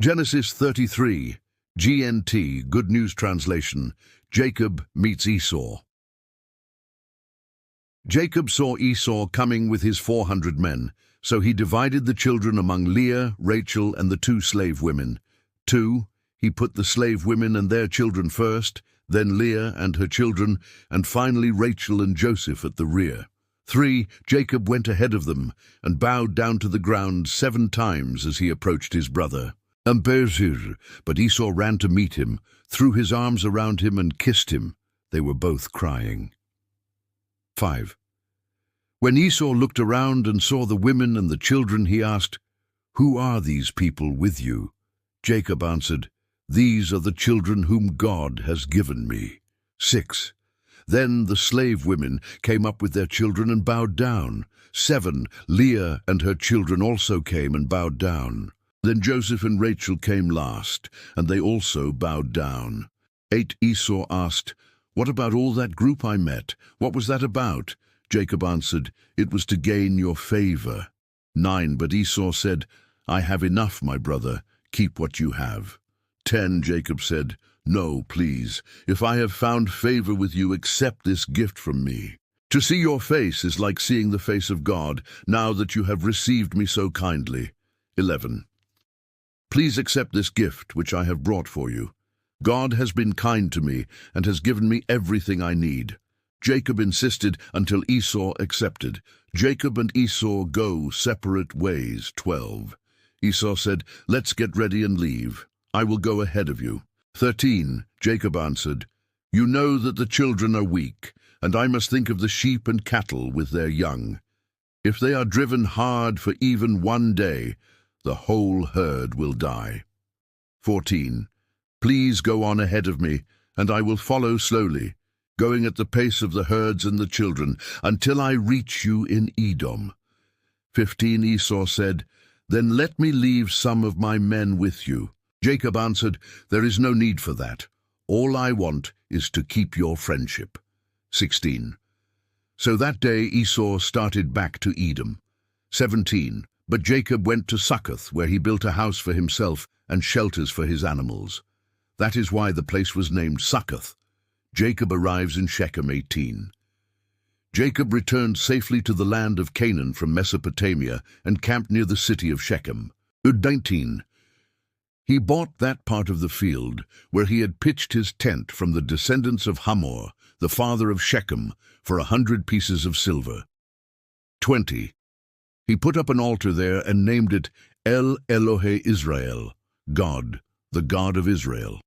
Genesis 33, GNT, Good News Translation, Jacob meets Esau. Jacob saw Esau coming with his 400 men, so he divided the children among Leah, Rachel, and the 2 slave women. 2, he put the slave women and their children first, then Leah and her children, and finally Rachel and Joseph at the rear. 3, Jacob went ahead of them and bowed down to the ground 7 times as he approached his brother. But Esau ran to meet him, threw his arms around him and kissed him. They were both crying. 5. When Esau looked around and saw the women and the children, he asked, "Who are these people with you?" Jacob answered, "These are the children whom God has given me." 6. Then the slave women came up with their children and bowed down. 7. Leah and her children also came and bowed down. Then Joseph and Rachel came last, and they also bowed down. 8. Esau asked, "What about all that group I met? What was that about?" Jacob answered, "It was to gain your favor." 9. But Esau said, "I have enough, my brother. Keep what you have." 10. Jacob said, "No, please. If I have found favor with you, accept this gift from me. To see your face is like seeing the face of God, now that you have received me so kindly." 11. Please accept this gift which I have brought for you. God has been kind to me and has given me everything I need. Jacob insisted until Esau accepted. Jacob and Esau go separate ways. 12. Esau said, "Let's get ready and leave. I will go ahead of you." 13. Jacob answered, "You know that the children are weak, and I must think of the sheep and cattle with their young. If they are driven hard for even one day, the whole herd will die." 14. Please go on ahead of me, and I will follow slowly, going at the pace of the herds and the children, until I reach you in Edom. 15. Esau said, "Then let me leave some of my men with you." Jacob answered, "There is no need for that. All I want is to keep your friendship." 16. So that day Esau started back to Edom. 17. But Jacob went to Succoth, where he built a house for himself and shelters for his animals. That is why the place was named Succoth. Jacob arrives in Shechem. 18. Jacob returned safely to the land of Canaan from Mesopotamia and camped near the city of Shechem. 19. He bought that part of the field where he had pitched his tent from the descendants of Hamor, the father of Shechem, for 100 pieces of silver. 20. He put up an altar there and named it El Elohe Israel, God, the God of Israel.